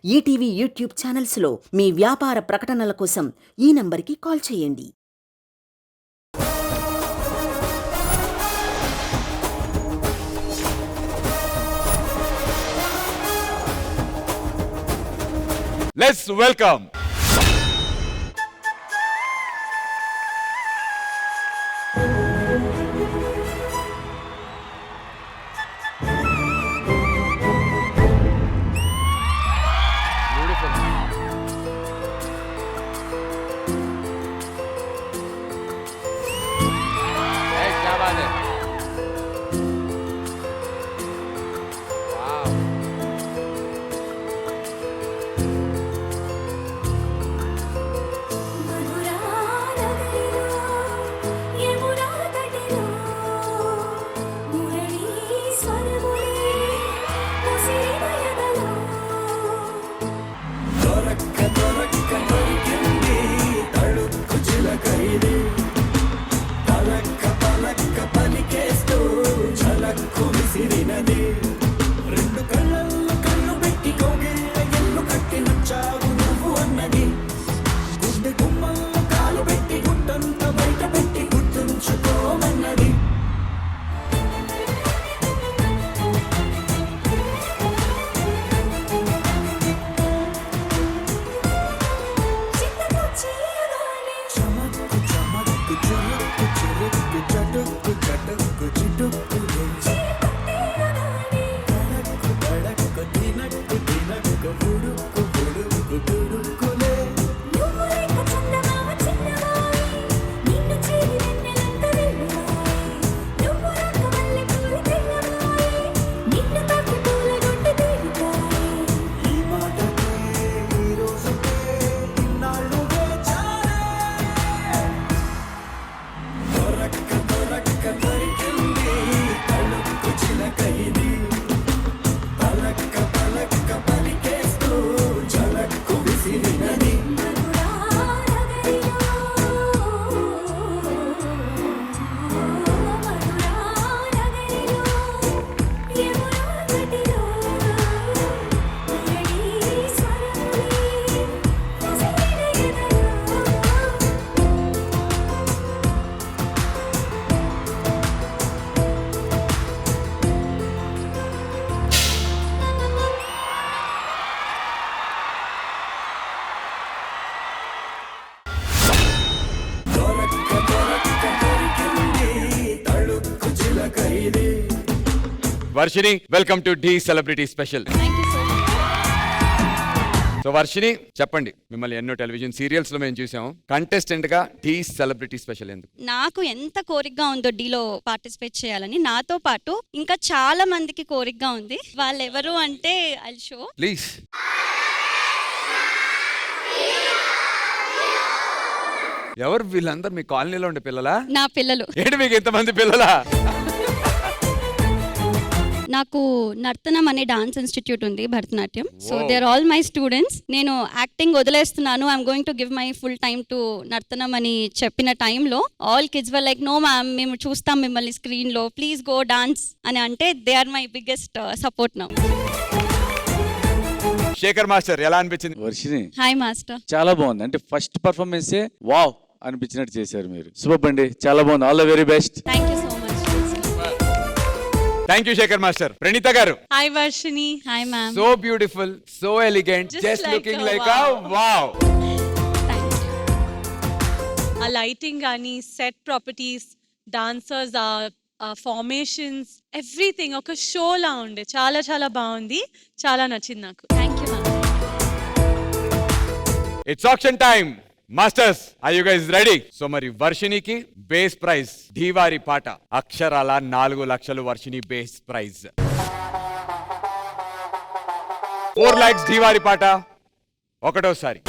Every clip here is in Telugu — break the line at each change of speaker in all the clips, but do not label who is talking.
ఈటీవీ యూట్యూబ్ ఛానల్స్లో మీ వ్యాపార ప్రకటనల కోసం ఈ నంబర్కి కాల్ చేయండి.
Let's welcome Varshini. Welcome to the celebrity special. So Varshini, చెప్పండి, మిమ్మల్ని ఎన్నో టెలివిజన్ సీరియల్స్ లో మేము చూసాం. కంటెస్టెంట్ గా డి సెలబ్రిటీ స్పెషల్ ఎందుకు?
నాకు ఎంత కోరికగా ఉందో డీలో పార్టిసిపేట్ చేయాలని, నాతో పాటు ఇంకా చాలా మందికి కోరికగా ఉంది. వాళ్ళు ఎవరు అంటే ఐల్ షో.
ప్లీజ్. ఎవరు వీళ్ళందరూ? మీ కాలనీలో ఉండే పిల్లలా?
నా పిల్లలు.
ఏంటి మీకు ఇంతమంది పిల్లలా?
నాకు నర్తనం అనే డాన్స్ ఇన్స్టిట్యూట్ ఉంది, Bharatanatyam. So they are all my students. నేను యాక్టింగ్ వదిలేస్తున్నాను, I'm going to give my full time to నర్తనం అని చెప్పిన టైంలో all kids were like, no ma'am, మేము చూస్తాం మిమ్మల్ని స్క్రీన్ లో, ప్లీజ్ గో డాన్స్ అని అంటే they are my biggest support now.
Shekhar master, ఎలా అనిపించింది?
Varshini,
hi master.
చాలా బాగుంది. అంటే ఫస్ట్ పర్ఫార్మెన్సే వావ్ అనిపించినట్టు చేశారు మీరు. సూపర్ అండి, చాలా బాగుంది. All the very best.
Thank you so much.
Thank you Shekhar master. Praneetha garu.
Hi Varshini.
Hi ma'am.
So beautiful, so elegant, just looking like a wow.
ఆ లైటింగ్ కానీ, సెట్ ప్రాపర్టీస్, డాన్సర్స్, ఆ ఫార్మేషన్స్, ఎవ్రీథింగ్ ఒక షో లా ఉండే. చాలా చాలా బాగుంది, చాలా నచ్చింది నాకు.
Thank you ma'am.
It's auction time. Masters, are you guys ready? So మరి వర్షినికి బేస్ ప్రైజ్ ధీవారి పాట, అక్షరాల 4 లక్షలు వర్షిని బేస్ ప్రైజ్. 4 lakhs ధీవారి పాట ఒకటోసారి.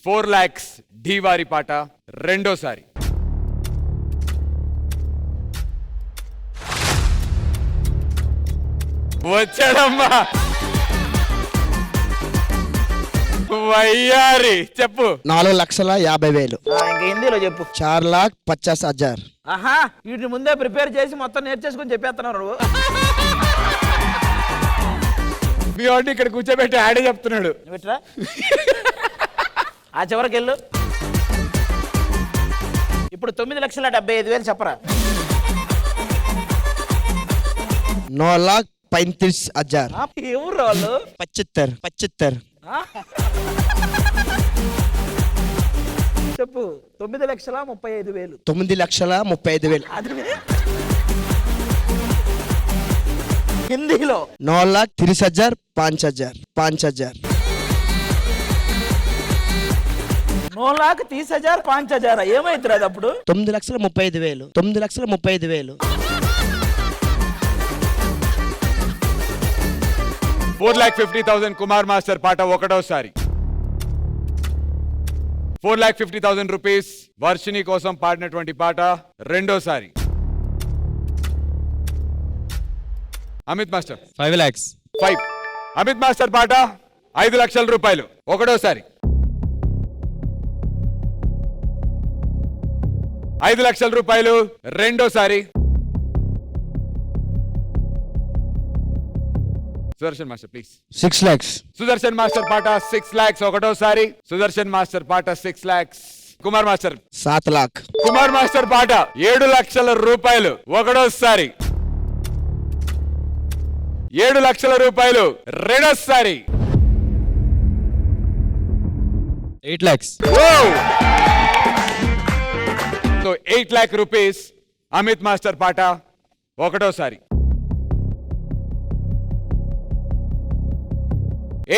4 lakhs ధీవారి పాట రెండోసారి. వచ్చాడమ్మా వయ్యారి. చెప్పు.
4,50,000.
ఇంకా హిందీలో చెప్పు.
4,50,000.
ఆహా, వీటిని ముందే ప్రిపేర్ చేసి మొత్తం నేర్చేసుకుని చెప్పేస్తున్నారు నువ్వు.
మీ వాడిని ఇక్కడ కూర్చోబెట్టి ఆడే చెప్తున్నాడు.
విట్రా ఆ చివరికి వెళ్ళు. ఇప్పుడు 9,75,000 చెప్పరా.
9,35,000.
ఎవరు వాళ్ళు?
75.
చెప్పు. 9,35,000.
9,35,000.
అది హిందీలో
9,30,000. 5,000.
9,30,000 5,000 ఏమైతుంది అది అప్పుడు?
9,35,000. 9,35,000.
4,50,000 కుమార్ మాస్టర్ పాట ఒకటోసారి. 4,50,000 రూపీస్ వర్షిని కోసం పాడినటువంటి పాట రెండోసారి. Amit master
5 lakhs.
5. Amit master పాట 5 లక్షల రూపాయలు ఒకటోసారి. 5 లక్షల రూపాయలు రెండోసారి. Sudarshan master please.
6 lakhs.
Sudarshan master పాట 6 lakhs ఒకటోసారి. సుదర్శన్ మాస్టర్ పాట 6 lakhs. Kumar master
7 lakh.
Kumar master పాట 7 లక్షల రూపాయలు ఒకటోసారి. 7 లక్షల రూపాయలు రెండోసారి.
8 lakhs.
So 8 lakh rupees Amit master పాట ఒకటోసారి.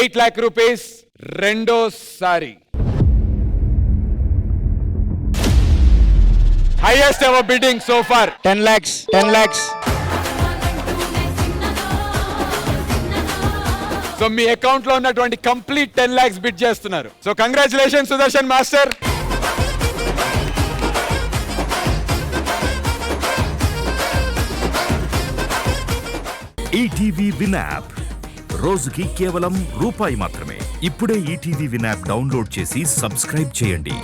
8 lakh రూపీస్ రెండోసారి. Highest ever bidding so far
10 lakhs. 10 lakhs.
So మీ అకౌంట్ లో ఉన్నటువంటి కంప్లీట్ 10 lakhs బిడ్ చేస్తున్నారు. So congratulation Sudarshan master.
ETV win app రోజుకి కేవలం రూపాయి మాత్రమే. ఇప్పుడే ఈటీవీ విన్ యాప్ డౌన్లోడ్ చేసి సబ్స్క్రైబ్ చేయండి.